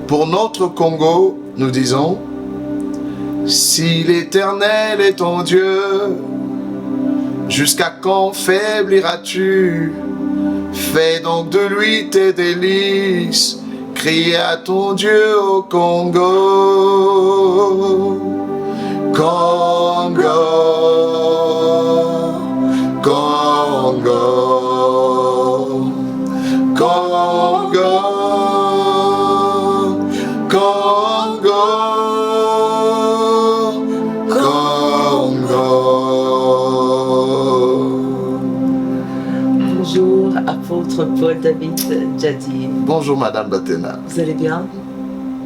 Pour notre Congo, nous disons, si l'Éternel est ton Dieu, jusqu'à quand faibliras-tu? Fais donc de lui tes délices, crie à ton Dieu au Congo. Congo, Congo, Congo, Congo, Congo. Bonjour, apôtre Paul David Djadi. Bonjour Madame Batena. Vous allez bien?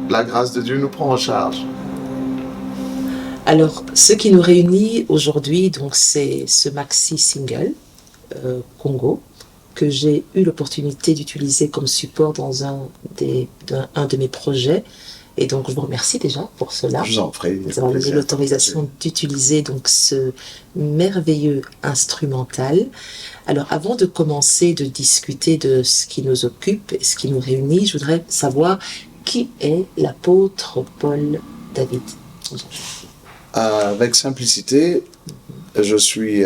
La grâce de Dieu nous prend en charge. Alors, ce qui nous réunit aujourd'hui, donc, c'est ce maxi single Congo que j'ai eu l'opportunité d'utiliser comme support dans un de mes projets. Et donc, je vous remercie déjà pour cela. Je vous en prie. Nous avons donné l'autorisation d'utiliser donc ce merveilleux instrumental. Alors, avant de commencer de discuter de ce qui nous occupe et ce qui nous réunit, je voudrais savoir qui est l'apôtre Paul David. Avec simplicité, je suis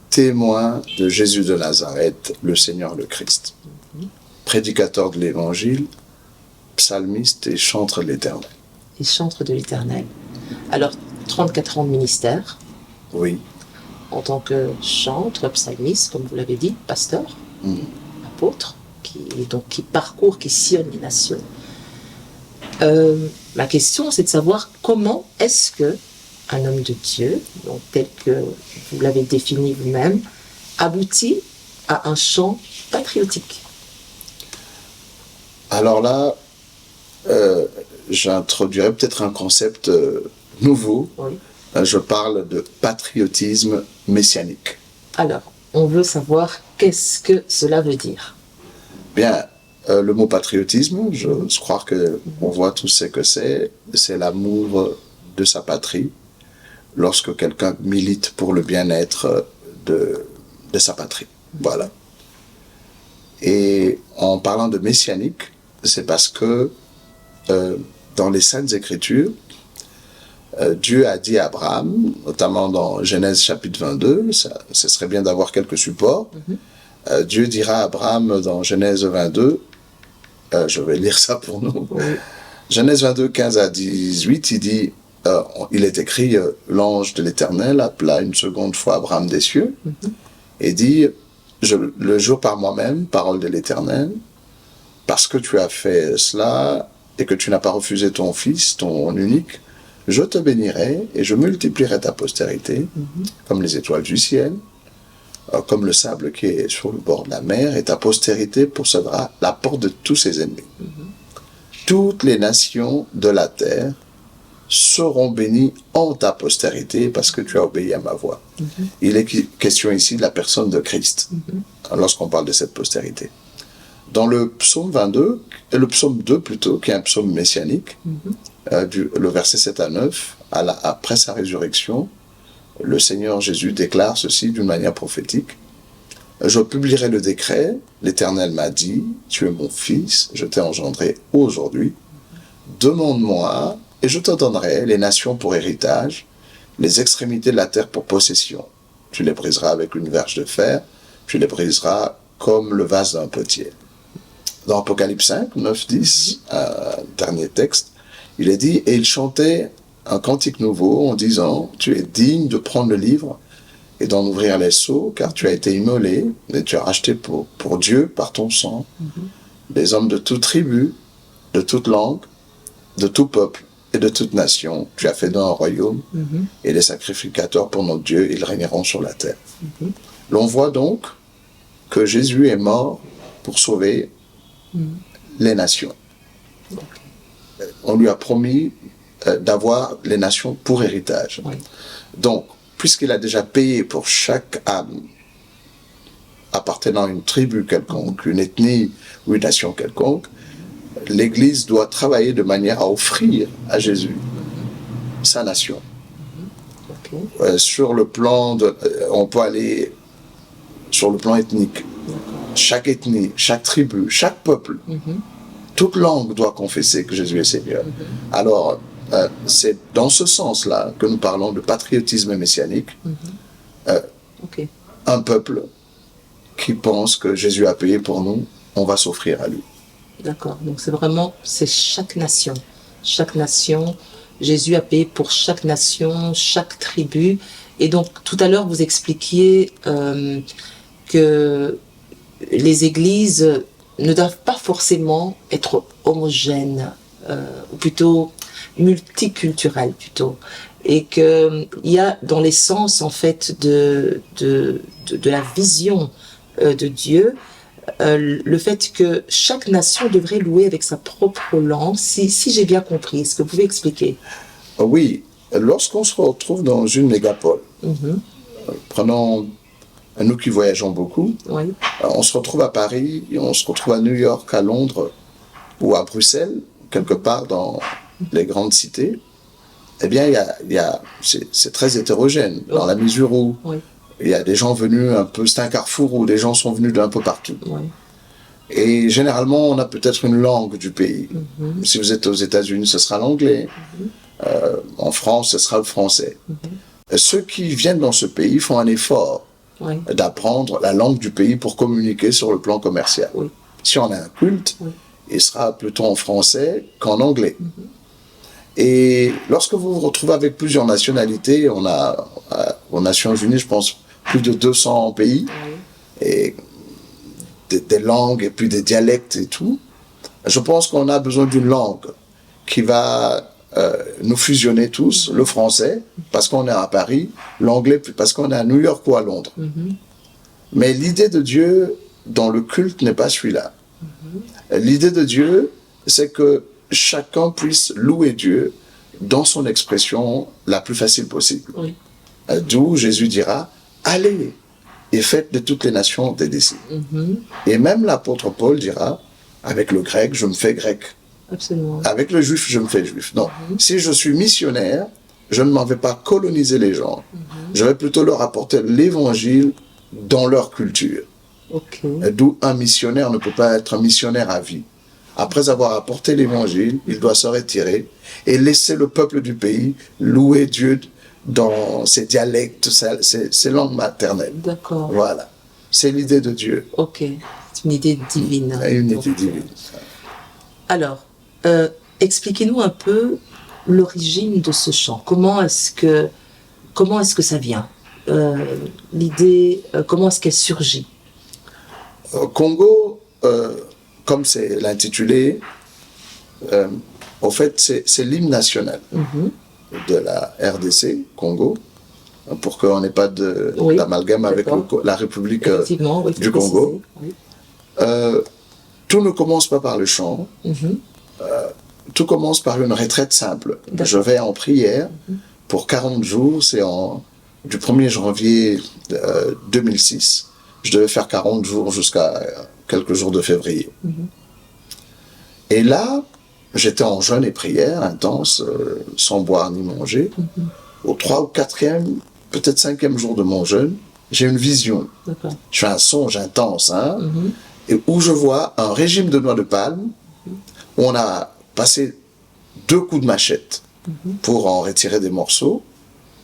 témoin de Jésus de Nazareth, le Seigneur le Christ, prédicateur de l'Évangile, psalmiste et chantre de l'Éternel. Et chantre de l'Éternel. Alors, 34 ans de ministère. Oui. En tant que chantre, psalmiste, comme vous l'avez dit, pasteur, apôtre, qui parcourt, qui sillonne les nations. Ma question, c'est de savoir comment est-ce que un homme de Dieu, donc tel que vous l'avez défini vous-même, aboutit à un chant patriotique. Alors là, j'introduirais peut-être un concept nouveau. Oui. Je parle de patriotisme messianique. Alors, on veut savoir qu'est-ce que cela veut dire. Bien, le mot patriotisme, je crois qu'on voit tous ce que c'est l'amour de sa patrie. Lorsque quelqu'un milite pour le bien-être de sa patrie. Voilà. Et en parlant de messianique, c'est parce que dans les Saintes Écritures, Dieu a dit à Abraham, notamment dans Genèse chapitre 22, ce serait bien d'avoir quelques supports, Dieu dira à Abraham dans Genèse 22, je vais lire ça pour nous, Genèse 22, 15 à 18, il dit, il est écrit, l'ange de l'Éternel appela une seconde fois Abraham des cieux et dit, le jour par moi-même, parole de l'Éternel, parce que tu as fait cela et que tu n'as pas refusé ton fils, ton unique, je te bénirai et je multiplierai ta postérité comme les étoiles du ciel, comme le sable qui est sur le bord de la mer, et ta postérité possédera la porte de tous ses ennemis. Toutes les nations de la terre seront bénis en ta postérité parce que tu as obéi à ma voix. Il est question ici de la personne de Christ, lorsqu'on parle de cette postérité. Dans le psaume 22, le psaume 2 plutôt, qui est un psaume messianique, le verset 7 à 9, après sa résurrection, le Seigneur Jésus déclare ceci d'une manière prophétique. Je publierai le décret, l'Éternel m'a dit, tu es mon fils, je t'ai engendré aujourd'hui, demande-moi, et je te donnerai les nations pour héritage, les extrémités de la terre pour possession. Tu les briseras avec une verge de fer, tu les briseras comme le vase d'un potier. Dans Apocalypse 5, 9, 10, dernier texte, il est dit, et il chantait un cantique nouveau en disant, tu es digne de prendre le livre et d'en ouvrir les sceaux, car tu as été immolé et tu as racheté pour Dieu par ton sang des hommes de toute tribu, de toute langue, de tout peuple et de toute nation. Tu as fait d'eux un royaume et des sacrificateurs pour notre Dieu, ils régneront sur la terre. L'on voit donc que Jésus est mort pour sauver les nations. On lui a promis d'avoir les nations pour héritage. Donc, puisqu'il a déjà payé pour chaque âme appartenant à une tribu quelconque, une ethnie ou une nation quelconque, l'Église doit travailler de manière à offrir à Jésus sa nation. Sur le plan on peut aller sur le plan ethnique. Chaque ethnie, chaque tribu, chaque peuple toute langue doit confesser que Jésus est Seigneur. Alors, c'est dans ce sens-là que nous parlons de patriotisme messianique. Ok. Un peuple qui pense que Jésus a payé pour nous, on va s'offrir à lui. D'accord. Donc c'est chaque nation. Chaque nation, Jésus a payé pour chaque nation, chaque tribu. Et donc, tout à l'heure, vous expliquiez que les églises ne doivent pas forcément être homogènes, ou plutôt multiculturelles, plutôt. Et qu'il y a dans l'essence, en fait, de la vision de Dieu, le fait que chaque nation devrait louer avec sa propre langue, si j'ai bien compris. Est-ce que vous pouvez expliquer? Oui, lorsqu'on se retrouve dans une mégapole, prenons nous qui voyageons beaucoup, Oui. On se retrouve à Paris, on se retrouve à New York, à Londres ou à Bruxelles, quelque part dans les grandes cités. Eh bien, c'est très hétérogène, dans la mesure où Oui. il y a des gens venus un peu, c'est un carrefour où des gens sont venus d'un peu partout. Oui. Et généralement, on a peut-être une langue du pays. Si vous êtes aux États-Unis, ce sera l'anglais. En France, ce sera le français. Ceux qui viennent dans ce pays font un effort d'apprendre la langue du pays pour communiquer sur le plan commercial. Oui. Si on a un culte, il sera plutôt en français qu'en anglais. Et lorsque vous vous retrouvez avec plusieurs nationalités, on a aux Nations Unies, je pense, plus de 200 pays, et des langues, et puis des dialectes et tout. Je pense qu'on a besoin d'une langue qui va nous fusionner tous, le français, parce qu'on est à Paris, l'anglais, parce qu'on est à New York ou à Londres. Mais l'idée de Dieu dans le culte n'est pas celui-là. L'idée de Dieu, c'est que chacun puisse louer Dieu dans son expression la plus facile possible. Oui. D'où Jésus dira, allez et faites de toutes les nations des disciples. Et même l'apôtre Paul dira, avec le grec, je me fais grec. Absolument. Avec le juif, je me fais juif. Non, si je suis missionnaire, je ne m'en vais pas coloniser les gens. Je vais plutôt leur apporter l'évangile dans leur culture. D'où un missionnaire ne peut pas être un missionnaire à vie. Après avoir apporté l'évangile, il doit se retirer et laisser le peuple du pays louer Dieu dans ses dialectes, ses langues maternelles. D'accord. Voilà. C'est l'idée de Dieu. Ok. C'est une idée divine. Une idée divine. Alors, expliquez-nous un peu l'origine de ce chant. Comment est-ce que ça vient? L'idée, comment est-ce qu'elle surgit? Au Congo, comme c'est l'intitulé, au fait, c'est l'hymne national de la RDC, Congo, pour qu'on n'ait pas d'amalgame avec la République du Congo. Tout ne commence pas par le chant, tout commence par une retraite simple. Je vais en prière pour 40 jours, c'est du 1er janvier 2006. Je devais faire 40 jours jusqu'à quelques jours de février. Et là, j'étais en jeûne et prière intense, sans boire ni manger. Au 3e ou 4e, peut-être 5e jour de mon jeûne, j'ai une vision. Je fais un songe intense, et où je vois un régime de noix de palme, où on a passé 2 coups de machette pour en retirer des morceaux.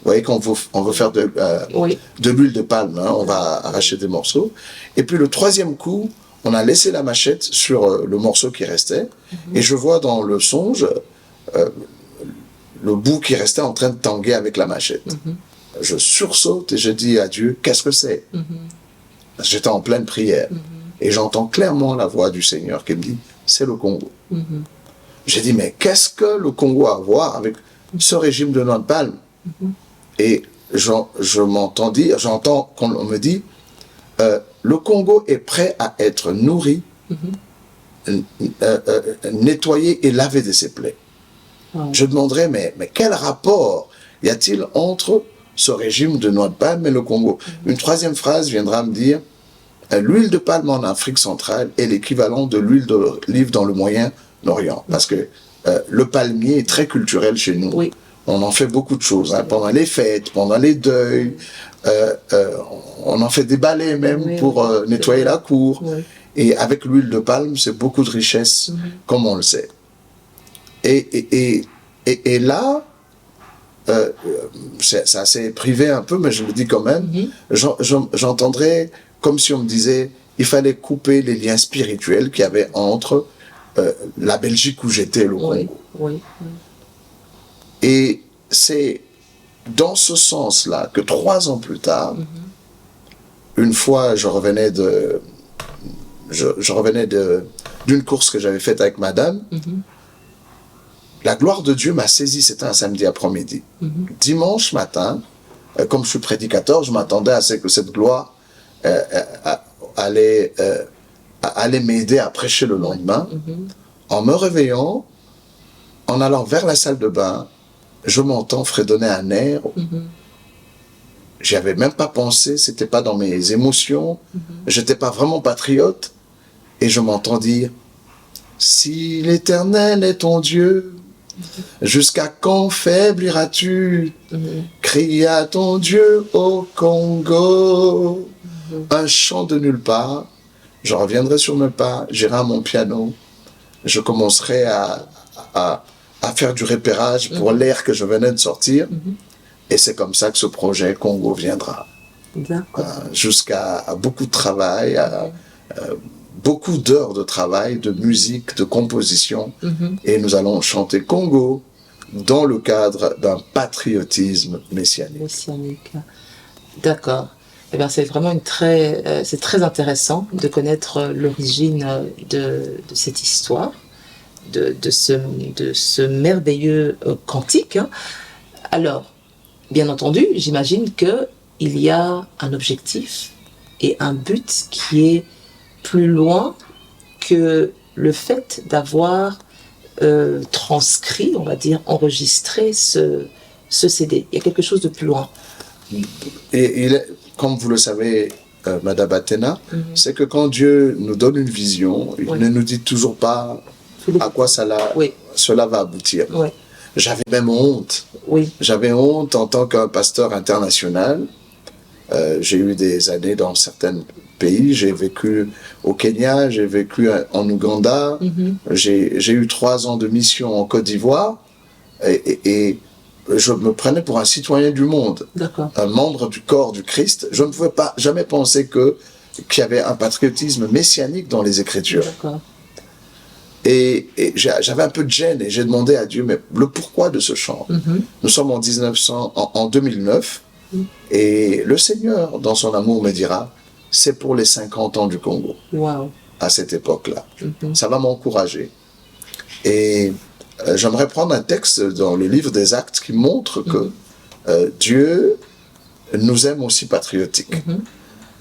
Vous voyez, quand on veut faire de l'huile de palme, on va arracher des morceaux. Et puis le 3e coup, on a laissé la machette sur le morceau qui restait. Et je vois dans le songe le bout qui restait en train de tanguer avec la machette. Je sursaute et je dis à Dieu, qu'est-ce que c'est? J'étais en pleine prière. Et j'entends clairement la voix du Seigneur qui me dit, c'est le Congo. J'ai dit, mais qu'est-ce que le Congo a à voir avec ce régime de noix de palme? Et je m'entends dire, j'entends qu'on me dit, le Congo est prêt à être nourri, nettoyé et lavé de ses plaies. Je demanderais, mais quel rapport y a-t-il entre ce régime de noix de palme et le Congo? Une 3e phrase viendra me dire, l'huile de palme en Afrique centrale est l'équivalent de l'huile d'olive dans le Moyen-Orient. Parce que le palmier est très culturel chez nous. On en fait beaucoup de choses, pendant les fêtes, pendant les deuils, on en fait des balais même pour nettoyer la cour. Et avec l'huile de palme, c'est beaucoup de richesse, comme on le sait. Et là, c'est assez privé un peu, mais je le dis quand même, j'entendrais comme si on me disait, il fallait couper les liens spirituels qu'il y avait entre la Belgique où j'étais et le Congo. Et c'est dans ce sens-là que 3 ans plus tard, une fois je revenais d'une course que j'avais faite avec madame, la gloire de Dieu m'a saisi, c'était un samedi après-midi. Dimanche matin, comme je suis prédicateur, je m'attendais à ce que cette gloire allait m'aider à prêcher le lendemain. En me réveillant, en allant vers la salle de bain, je m'entends fredonner un air. J'y avais même pas pensé, c'était pas dans mes émotions, j'étais pas vraiment patriote, et je m'entends dire, si l'Éternel est ton Dieu, jusqu'à quand faibliras-tu? Crie à ton Dieu au Congo. Un chant de nulle part. Je reviendrai sur mes pas, j'irai à mon piano. Je commencerai à faire du repérage pour l'air que je venais de sortir. Et c'est comme ça que ce projet Congo viendra. Jusqu'à beaucoup de travail, beaucoup d'heures de travail, de musique, de composition. Et nous allons chanter Congo dans le cadre d'un patriotisme messianique. D'accord. Eh bien, c'est vraiment c'est très intéressant de connaître l'origine de cette histoire, de ce merveilleux cantique. Alors, bien entendu, j'imagine qu'il y a un objectif et un but qui est plus loin que le fait d'avoir transcrit, on va dire, enregistré ce CD. Il y a quelque chose de plus loin. Et comme vous le savez, Madame Athéna, c'est que quand Dieu nous donne une vision, il ne nous dit toujours pas à quoi cela va aboutir. J'avais même honte. J'avais honte en tant qu'un pasteur international. J'ai eu des années dans certains pays. J'ai vécu au Kenya, j'ai vécu en Ouganda. J'ai eu 3 ans de mission en Côte d'Ivoire. Et je me prenais pour un citoyen du monde, un membre du corps du Christ. Je ne pouvais pas jamais penser qu'il y avait un patriotisme messianique dans les Écritures. Et j'avais un peu de gêne et j'ai demandé à Dieu, mais le pourquoi de ce chant. Nous sommes en 2009 et le Seigneur, dans son amour, me dira, c'est pour les 50 ans du Congo. À cette époque-là. Ça va m'encourager. Et j'aimerais prendre un texte dans le livre des Actes qui montre que Dieu nous aime aussi patriotiques.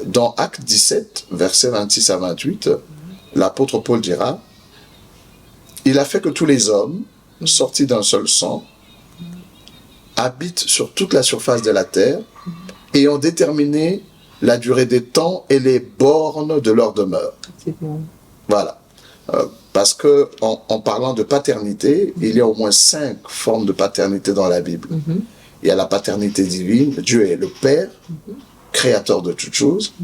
Dans Actes 17, versets 26 à 28, l'apôtre Paul dira, il a fait que tous les hommes, sortis d'un seul sang, habitent sur toute la surface de la terre et ont déterminé la durée des temps et les bornes de leur demeure. Voilà. Parce que en parlant de paternité, il y a au moins 5 formes de paternité dans la Bible. Il y a la paternité divine, Dieu est le Père, créateur de toutes choses.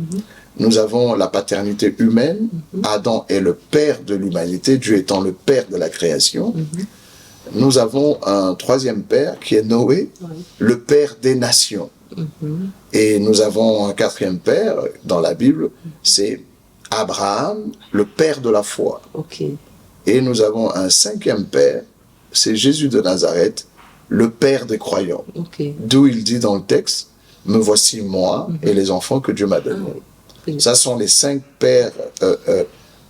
Nous avons la paternité humaine, Adam est le père de l'humanité, Dieu étant le père de la création. Nous avons un 3e père qui est Noé, le père des nations. Et nous avons un 4e père dans la Bible, c'est Abraham, le père de la foi. Et nous avons un 5e père, c'est Jésus de Nazareth, le père des croyants. D'où il dit dans le texte, me voici moi et les enfants que Dieu m'a donnés. Ça sont les 5 pères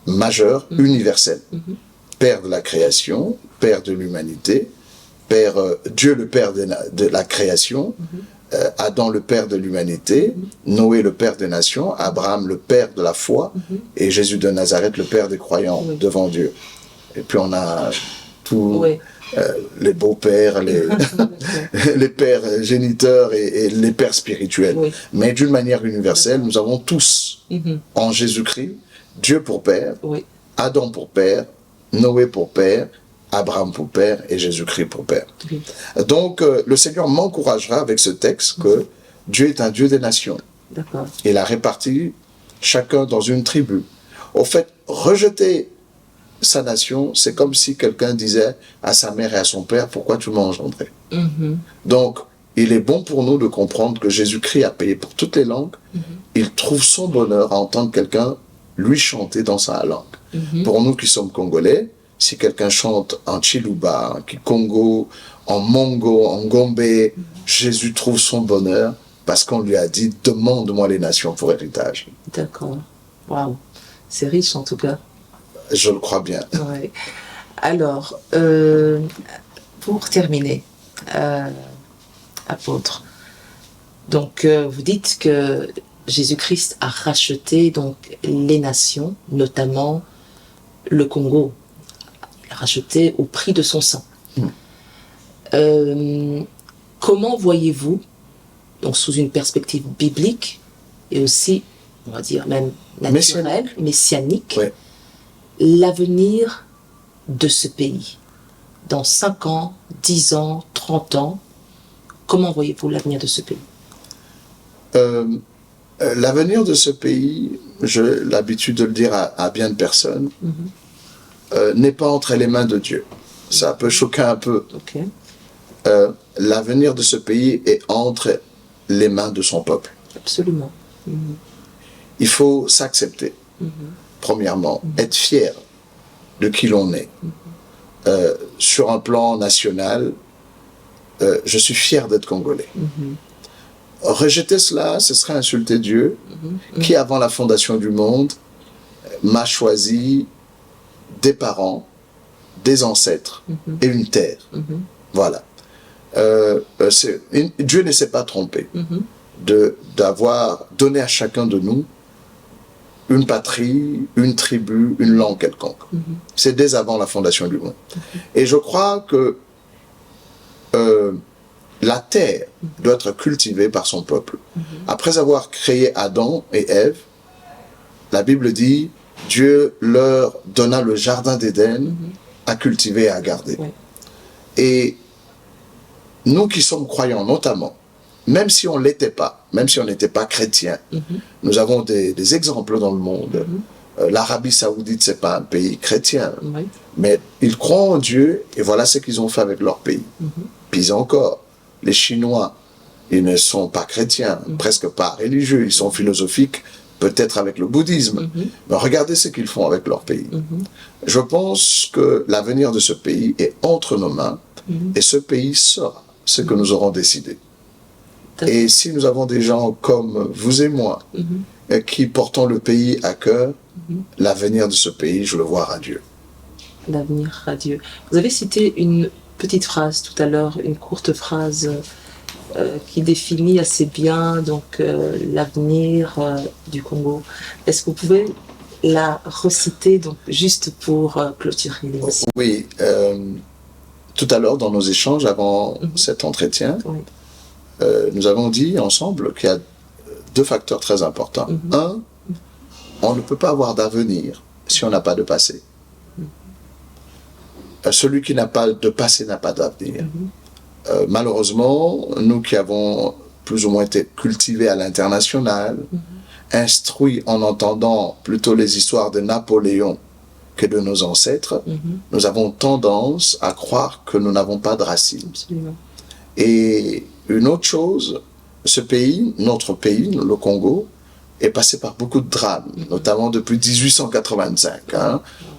majeurs, universels. Père de la création, père de l'humanité, Dieu le père de la création, Adam le père de l'humanité, Noé le père des nations, Abraham le père de la foi, et Jésus de Nazareth le père des croyants devant Dieu. Et puis on a tous les beaux-pères, les pères géniteurs et les pères spirituels. Mais d'une manière universelle, nous avons tous en Jésus-Christ, Dieu pour père, Adam pour père, Noé pour père, Abraham pour père et Jésus-Christ pour père. Donc le Seigneur m'encouragera avec ce texte que Dieu est un Dieu des nations. Il a réparti chacun dans une tribu. Au fait, rejeter sa nation, c'est comme si quelqu'un disait à sa mère et à son père, pourquoi tu m'as engendré? Donc, il est bon pour nous de comprendre que Jésus-Christ a payé pour toutes les langues. Il trouve son bonheur à entendre quelqu'un lui chanter dans sa langue. Pour nous qui sommes congolais, si quelqu'un chante en Chiluba, en Kikongo, en Mongo, en Gombe, Jésus trouve son bonheur parce qu'on lui a dit « Demande-moi les nations pour héritage ». D'accord. Waouh. C'est riche en tout cas. Je le crois bien. Ouais. Alors, pour terminer, apôtre, donc vous dites que Jésus-Christ a racheté donc les nations, notamment le Congo, il a racheté au prix de son sang. Comment voyez-vous, donc sous une perspective biblique et aussi, on va dire même naturelle, messianique, ouais, l'avenir de ce pays? Dans 5 ans, 10 ans, 30 ans, comment voyez-vous l'avenir de ce pays? L'avenir de ce pays, j'ai l'habitude de le dire à bien de personnes, n'est pas entre les mains de Dieu. Ça peut choquer un peu. Okay. L'avenir de ce pays est entre les mains de son peuple. Absolument. Il faut s'accepter, premièrement, être fier de qui l'on est. Sur un plan national, je suis fier d'être congolais. Rejeter cela, ce serait insulter Dieu, qui avant la fondation du monde m'a choisi des parents, des ancêtres et une terre. Voilà. Dieu ne s'est pas trompé d'avoir donné à chacun de nous une patrie, une tribu, une langue quelconque. C'est dès avant la fondation du monde. Et je crois que la terre doit être cultivée par son peuple. Après avoir créé Adam et Ève, la Bible dit, Dieu leur donna le jardin d'Éden à cultiver et à garder. Et nous qui sommes croyants, notamment, même si on ne l'était pas, même si on n'était pas chrétien, nous avons des exemples dans le monde. L'Arabie Saoudite, ce n'est pas un pays chrétien, mais ils croient en Dieu et voilà ce qu'ils ont fait avec leur pays. Puis encore, les Chinois, ils ne sont pas chrétiens, presque pas religieux, ils sont philosophiques, peut-être avec le bouddhisme. Mais regardez ce qu'ils font avec leur pays. Je pense que l'avenir de ce pays est entre nos mains et ce pays sera ce que nous aurons décidé. Et si nous avons des gens comme vous et moi qui portons le pays à cœur, l'avenir de ce pays, je le vois radieux. L'avenir radieux. Vous avez cité une petite phrase tout à l'heure, une courte phrase qui définit assez bien donc l'avenir du Congo. Est-ce que vous pouvez la reciter donc juste pour clôturer l'émission? Oui, tout à l'heure dans nos échanges avant cet entretien, nous avons dit ensemble qu'il y a 2 facteurs très importants. Un, on ne peut pas avoir d'avenir si on n'a pas de passé. Celui qui n'a pas de passé n'a pas d'avenir. Malheureusement, nous qui avons plus ou moins été cultivés à l'international, instruits en entendant plutôt les histoires de Napoléon que de nos ancêtres, nous avons tendance à croire que nous n'avons pas de racines. Absolument. Et une autre chose, ce pays, notre pays, le Congo, est passé par beaucoup de drames, notamment depuis 1885.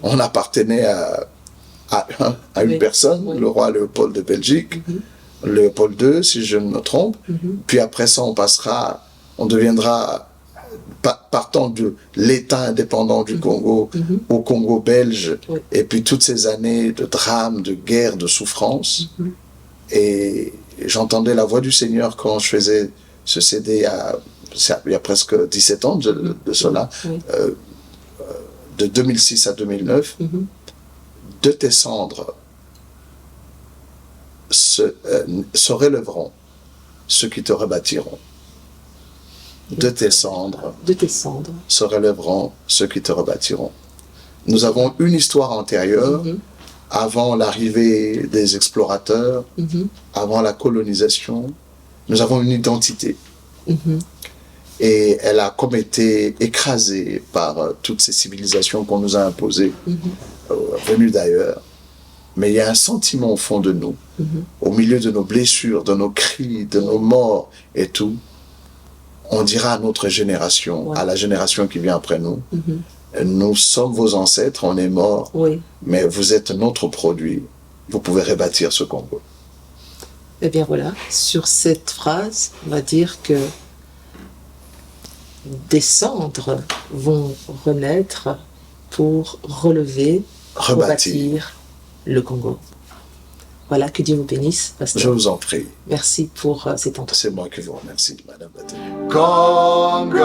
On appartenait à une personne, le roi Léopold de Belgique, Léopold II, si je ne me trompe. Puis après ça, on deviendra, partant de l'État indépendant du Congo au Congo belge, et puis toutes ces années de drames, de guerre, de souffrance. Et j'entendais la voix du Seigneur quand je faisais ce CD il y a presque 17 ans de cela, de 2006 à 2009. De tes cendres se relèveront ceux qui te rebâtiront. De tes cendres se relèveront ceux qui te rebâtiront. Nous avons une histoire antérieure, avant l'arrivée des explorateurs, avant la colonisation. Nous avons une identité. Et elle a comme été écrasée par toutes ces civilisations qu'on nous a imposées, venues d'ailleurs. Mais il y a un sentiment au fond de nous, au milieu de nos blessures, de nos cris, de nos morts et tout. On dira à notre génération, à la génération qui vient après nous, nous sommes vos ancêtres, on est morts, mais vous êtes notre produit. Vous pouvez rebâtir ce Congo. Eh bien voilà, sur cette phrase, on va dire que des cendres vont renaître pour relever, rebâtir le Congo. Voilà, que Dieu vous bénisse, pasteur. Je vous en prie. Merci pour cet entretien. C'est moi qui vous remercie, Madame Baté. Congo.